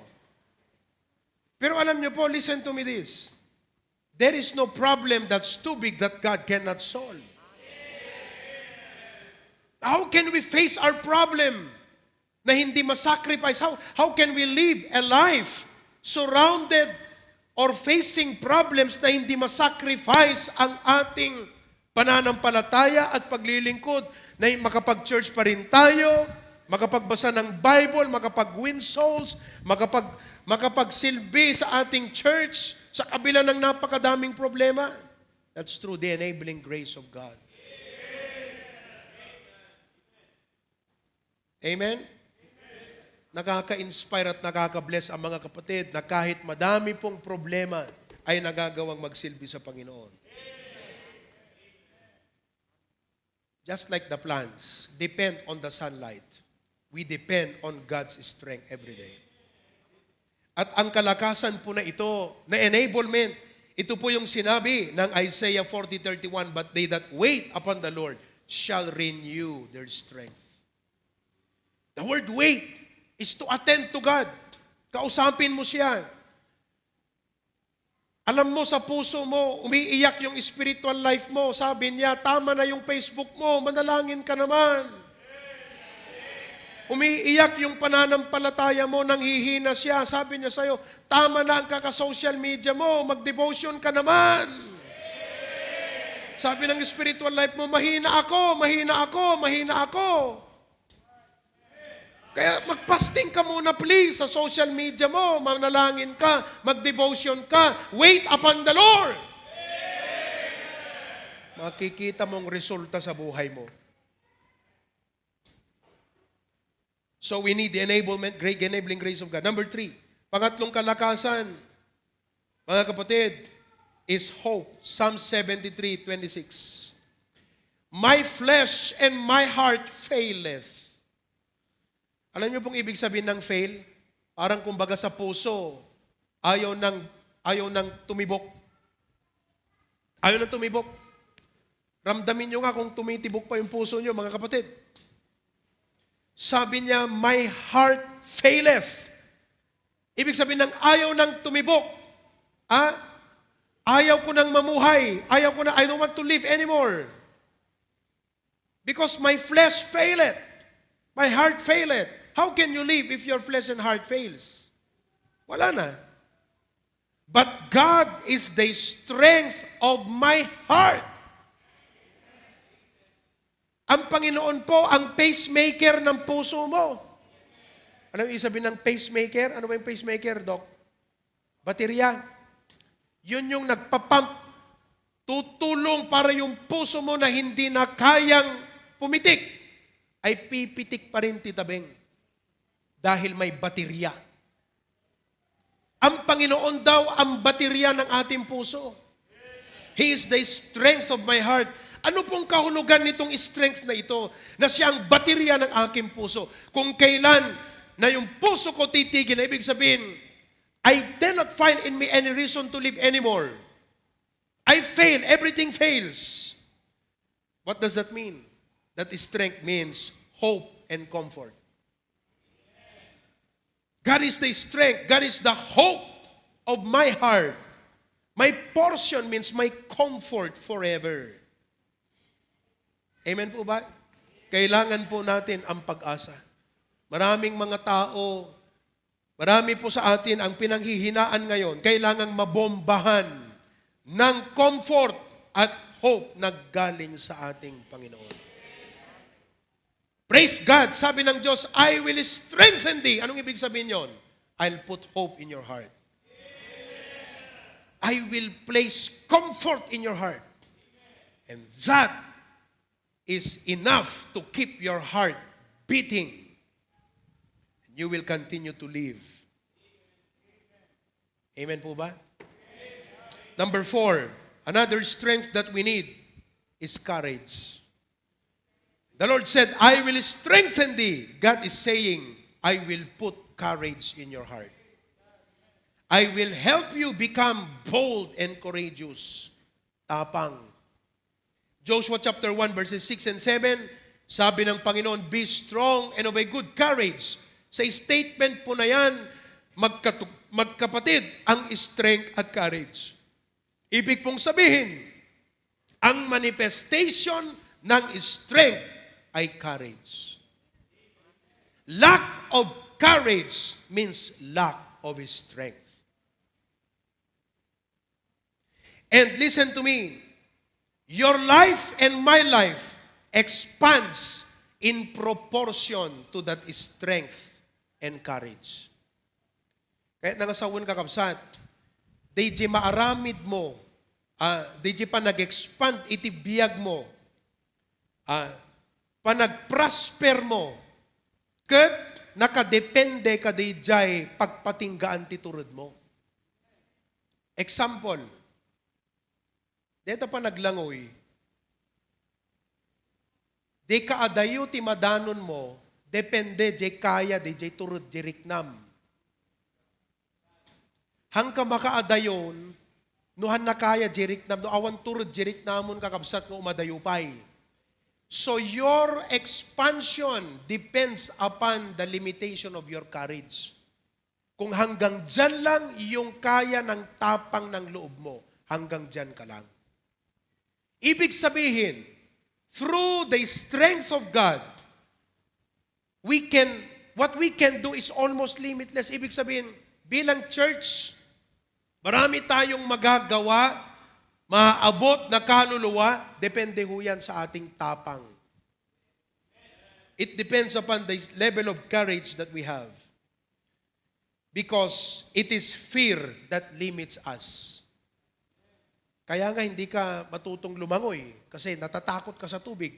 Pero alam nyo po, listen to me this. There is no problem that's too big that God cannot solve. How can we face our problem na hindi masacrifice? How can we live a life surrounded or facing problems na hindi masacrifice ang ating pananampalataya at paglilingkod na makapag-church pa rin tayo, makapagbasa ng Bible, makapag-win souls, makapagsilbi sa ating church sa kabila ng napakadaming problema? That's through the enabling grace of God. Amen? Nakaka-inspire at nakaka-bless ang mga kapatid na kahit madami pong problema ay nagagawang magsilbi sa Panginoon. Just like the plants depend on the sunlight, we depend on God's strength every day. At ang kalakasan po na ito, na enablement, ito po yung sinabi ng Isaiah 40:31, but they that wait upon the Lord shall renew their strength. The word wait is to attend to God. Kausapin mo siya. Alam mo sa puso mo, umiiyak yung spiritual life mo. Sabi niya, tama na yung Facebook mo, manalangin ka naman. Umiiyak yung pananampalataya mo, nanghihina siya. Sabi niya sa'yo, tama na ang kaka-social media mo, mag-devotion ka naman. Sabi ng spiritual life mo, mahina ako, mahina ako, mahina ako. Kaya mag-fasting ka muna please sa social media mo, manalangin ka, mag-devotion ka, wait upon the Lord. Makikita mong resulta sa buhay mo. So we need the enablement, great enabling grace of God. Number 3, pangatlong kalakasan, mga kapatid, is hope. Psalm 73:26. My flesh and my heart faileth. Alam niyo pong ibig sabihin ng fail? Parang kumbaga sa puso, ayaw nang tumibok. Ayaw nang tumibok. Ramdamin niyo nga kung tumitibok pa yung puso niyo, mga kapatid. Sabi niya, my heart faileth. Ibig sabihin ng ayaw nang tumibok. Ayaw ko nang mamuhay. I don't want to live anymore. Because my flesh faileth. My heart faileth. How can you live if your flesh and heart fails? Wala na. But God is the strength of my heart. Ang Panginoon po ang pacemaker ng puso mo. Ano yung sabihin ng pacemaker? Ano ba yung pacemaker, Doc? Baterya. Yun yung nagpapump. Tutulong para yung puso mo na hindi na kayang pumitik, ay pipitik pa rin, Tita Beng. Dahil may baterya. Ang Panginoon daw ang baterya ng ating puso. He is the strength of my heart. Ano pong kahulugan nitong strength na ito? Na siya ang baterya ng aking puso. Kung kailan na yung puso ko titigil, ibig sabihin, I did not find in me any reason to live anymore. I fail. Everything fails. What does that mean? That strength means hope and comfort. God is the strength. God is the hope of my heart. My portion means my comfort forever. Amen po ba? Kailangan po natin ang pag-asa. Maraming mga tao, marami po sa atin ang pinanghihinaan ngayon, kailangang mabombahan ng comfort at hope na galing sa ating Panginoon. Praise God. Sabi ng Diyos, I will strengthen thee. Anong ibig sabihin yon? I'll put hope in your heart. I will place comfort in your heart. And that is enough to keep your heart beating. You will continue to live. Amen po ba? Number 4, another strength that we need is courage. The Lord said, I will strengthen thee. God is saying, I will put courage in your heart. I will help you become bold and courageous. Tapang. Joshua chapter 1 verses 6 and 7, sabi ng Panginoon, be strong and of a good courage. Sa statement po na yan, magkapatid ang strength at courage. Ibig pong sabihin, ang manifestation ng strength ay courage. Lack of courage means lack of strength. And listen to me, your life and my life expands in proportion to that strength and courage. Kaya nangasawon kakabsat, DJ maaramid mo, DJ pa nag-expand itibiyag mo, pa nag-prosper mo, kat nakadepende ka DJ pagpatinggaan titurod mo. Example, dito pa naglangoy, di kaadayo ti madanon mo, depende di kaya di turod di riknam. Hang ka makaadayon, nuhan na kaya di riknam, no awan turod di riknamon kakabsat ng umadayupay. So your expansion depends upon the limitation of your courage. Kung hanggang dyan lang yung kaya ng tapang ng loob mo, hanggang dyan ka lang. Ibig sabihin, through the strength of God, what we can do is almost limitless. Ibig sabihin, bilang church, marami tayong magagawa, maaabot na kaluluwa, depende ho yan sa ating tapang. It depends upon the level of courage that we have. Because it is fear that limits us. Kaya nga hindi ka matutong lumangoy kasi natatakot ka sa tubig.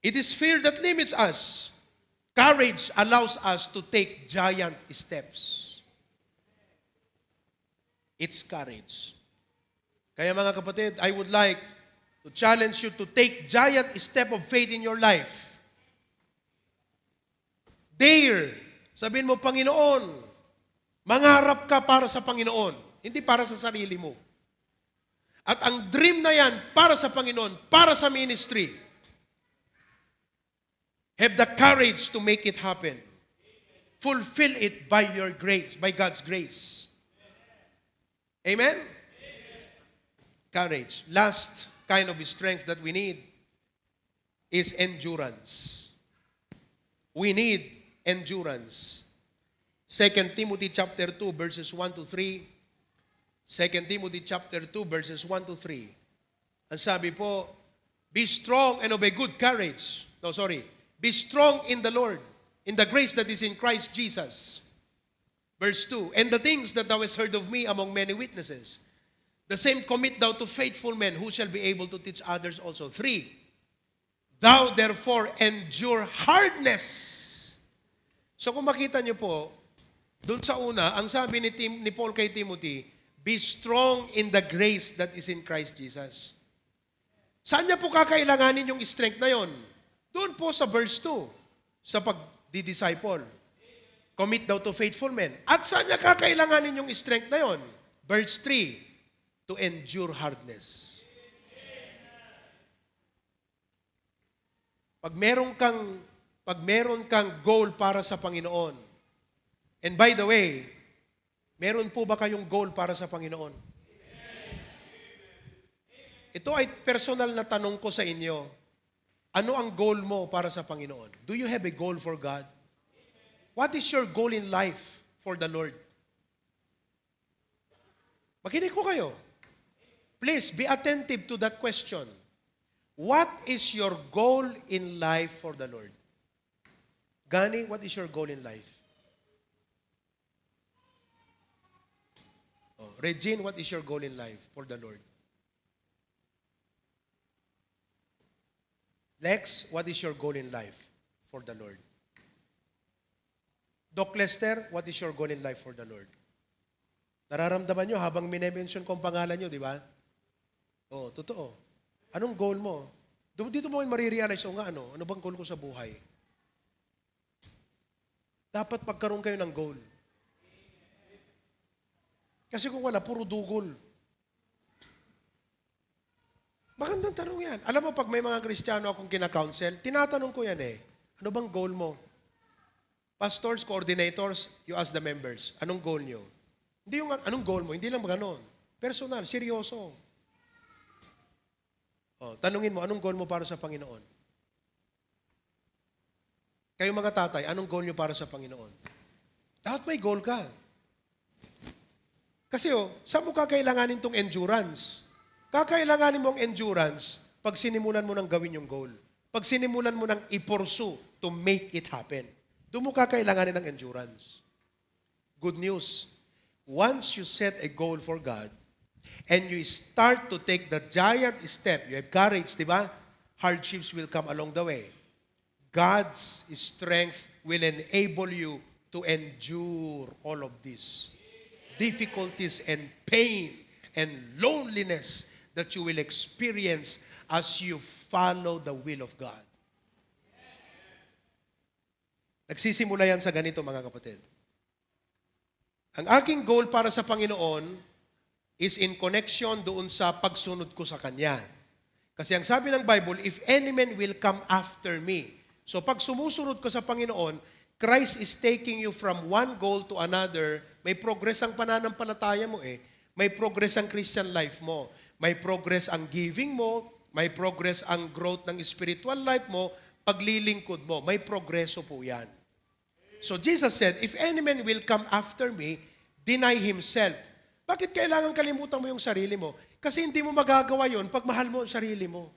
It is fear that limits us. Courage allows us to take giant steps. It's courage. Kaya mga kapatid, I would like to challenge you to take giant step of faith in your life. Dare. Sabihin mo, Panginoon, mangarap ka para sa Panginoon. Hindi para sa sarili mo. At ang dream na yan, para sa Panginoon, para sa ministry. Have the courage to make it happen. Fulfill it by your grace, by God's grace. Amen? Courage. Last kind of strength that we need is endurance. We need endurance. 2 Timothy chapter 2 verses 1 to 3. 2 Timothy chapter 2 verses 1 to 3. Ang sabi po, be strong and of a good courage. Be strong in the Lord, in the grace that is in Christ Jesus. Verse 2, and the things that thou hast heard of me among many witnesses, the same commit thou to faithful men who shall be able to teach others also. 3, thou therefore endure hardness. So kung makita niyo po, doon sa una, ang sabi ni Paul kay Timothy, be strong in the grace that is in Christ Jesus. Saan niya po kakailanganin yung strength na yon? Doon po sa verse 2, sa pag-disciple. Commit thou to faithful men. At saan niya kakailanganin yung strength na yon? Verse 3, to endure hardness. Pag meron kang goal para sa Panginoon, and by the way, meron po ba kayong goal para sa Panginoon? Ito ay personal na tanong ko sa inyo. Ano ang goal mo para sa Panginoon? Do you have a goal for God? What is your goal in life for the Lord? Makinig ko kayo. Please be attentive to that question. What is your goal in life for the Lord? Gani, what is your goal in life? Regine, what is your goal in life for the Lord? Lex, what is your goal in life for the Lord? Doc Lester, what is your goal in life for the Lord? Nararamdaman nyo habang minemention ko ang pangalan nyo, di ba? Oo, totoo. Anong goal mo? Dito mo marirealize, ano bang goal ko sa buhay? Dapat magkaroon kayo ng goal. Kasi kung wala, puro dugol. Magandang tanong yan. Alam mo, pag may mga Kristiyano akong kina-counsel, tinatanong ko yan Ano bang goal mo? Pastors, coordinators, you ask the members, anong goal nyo? Hindi yung anong goal mo, hindi lang gano'n. Personal, seryoso. Tanungin mo, anong goal mo para sa Panginoon? Kayo mga tatay, anong goal nyo para sa Panginoon? Dapat may goal ka. Kasi saan mo kakailanganin tong endurance? Kakailanganin mo ang endurance pag sinimulan mo nang gawin yung goal. Pag sinimulan mo nang i-pursue to make it happen. Doon mo kakailanganin ng endurance. Good news. Once you set a goal for God, and you start to take the giant step, you have courage, di ba? Hardships will come along the way. God's strength will enable you to endure all of this. Difficulties and pain and loneliness that you will experience as you follow the will of God. Nagsisimula yan sa ganito, mga kapatid. Ang aking goal para sa Panginoon is in connection doon sa pagsunod ko sa Kanya. Kasi ang sabi ng Bible, if any man will come after me. So pag sumusunod ka sa Panginoon, Christ is taking you from one goal to another. May progress ang pananampalataya mo May progress ang Christian life mo. May progress ang giving mo. May progress ang growth ng spiritual life mo. Paglilingkod mo. May progreso po yan. So Jesus said, if any man will come after me, deny himself. Bakit kailangan kalimutan mo yung sarili mo? Kasi hindi mo magagawa yon pag mahal mo ang sarili mo.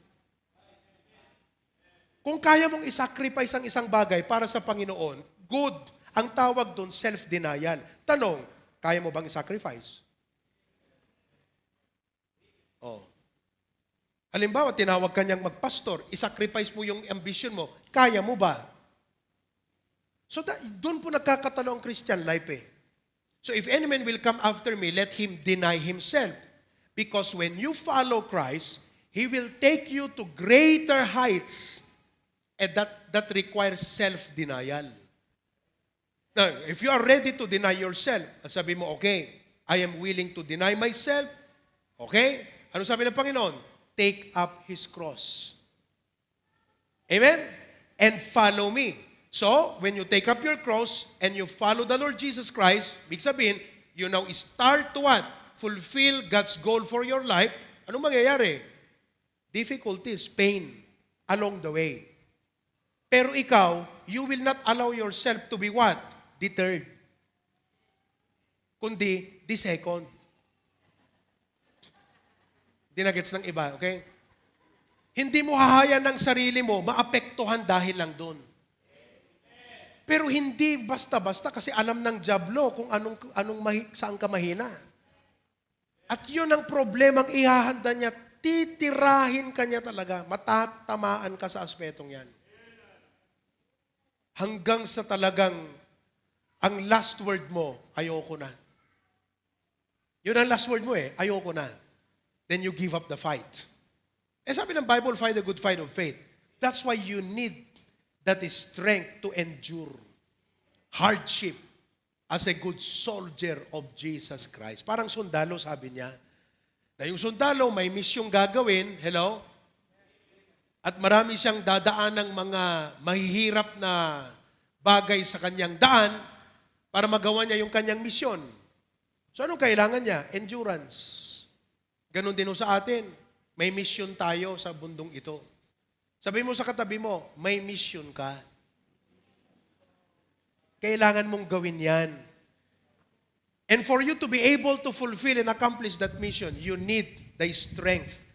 Kung kaya mong isacrifice ang isang bagay para sa Panginoon, good. Ang tawag doon, self-denial. Tanong, kaya mo bang isacrifice? Halimbawa, tinawag ka niyang magpastor, isacrifice mo yung ambition mo, kaya mo ba? So doon po nagkakatalo ang Christian life So if any man will come after me, let him deny himself. Because when you follow Christ, He will take you to greater heights. And that requires self-denial. Now, if you are ready to deny yourself, sabi mo, okay, I am willing to deny myself. Okay? Ano sabi ng Panginoon? Take up His cross. Amen? And follow me. So, when you take up your cross and you follow the Lord Jesus Christ, big sabihin, you now start to what? Fulfill God's goal for your life. Anong mangyayari? Difficulties, pain along the way. Pero ikaw, you will not allow yourself to be what? Deterred. Kundi, the second. Dinagets ng iba, okay? Hindi mo hahayaan ng sarili mo, maapektuhan dahil lang doon. Pero hindi basta-basta kasi alam ng diablo kung saan ka mahina. At yun ang problemang ihahanda niya, titirahin ka niya talaga, matatamaan ka sa aspetong yan. Hanggang sa talagang ang last word mo, ayoko na. Yun ang last word mo ayoko na. Then you give up the fight. Sabi ng Bible, fight the good fight of faith. That's why you need that strength to endure hardship as a good soldier of Jesus Christ. Parang sundalo, sabi niya. Na yung sundalo, may misyong gagawin, hello? At marami siyang dadaan ng mga mahihirap na bagay sa kanyang daan para magawa niya yung kanyang misyon. So anong kailangan niya? Endurance. Ganon din sa atin. May mission tayo sa bundong ito. Sabi mo sa katabi mo, may mission ka. Kailangan mong gawin yan. And for you to be able to fulfill and accomplish that mission, you need the strength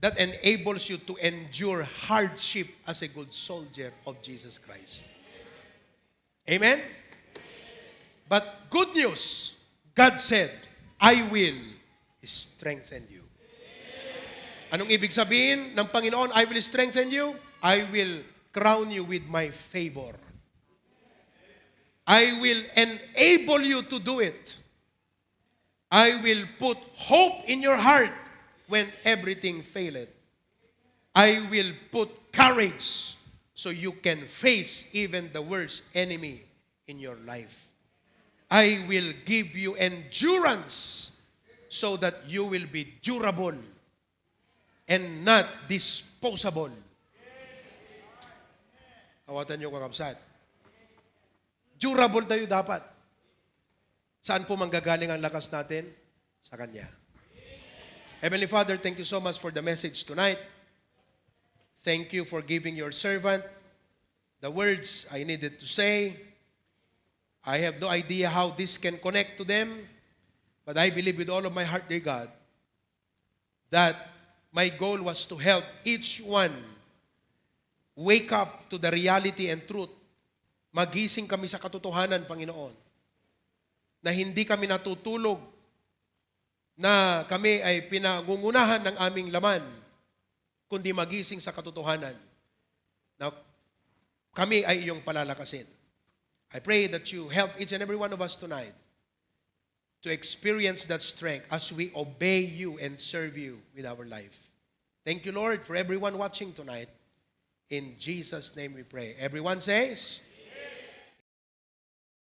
that enables you to endure hardship as a good soldier of Jesus Christ. Amen? But good news, God said, I will strengthen you. Anong ibig sabihin ng Panginoon, I will strengthen you? I will crown you with my favor. I will enable you to do it. I will put hope in your heart when everything faileth. I will put courage so you can face even the worst enemy in your life. I will give you endurance so that you will be durable and not disposable. Awatan niyo kakabsat. Durable tayo dapat. Saan po manggagaling ang lakas natin? Sa Kanya. Heavenly Father, thank you so much for the message tonight. Thank you for giving your servant the words I needed to say. I have no idea how this can connect to them, but I believe with all of my heart, dear God, that my goal was to help each one wake up to the reality and truth. Magising kami sa katotohanan, Panginoon, na hindi kami natutulog, na kami ay pinangungunahan ng aming laman, kundi magising sa katotohanan na kami ay iyong palalakasin. I pray that you help each and every one of us tonight to experience that strength as we obey you and serve you with our life. Thank you, Lord, for everyone watching tonight. In Jesus' name we pray. Everyone says,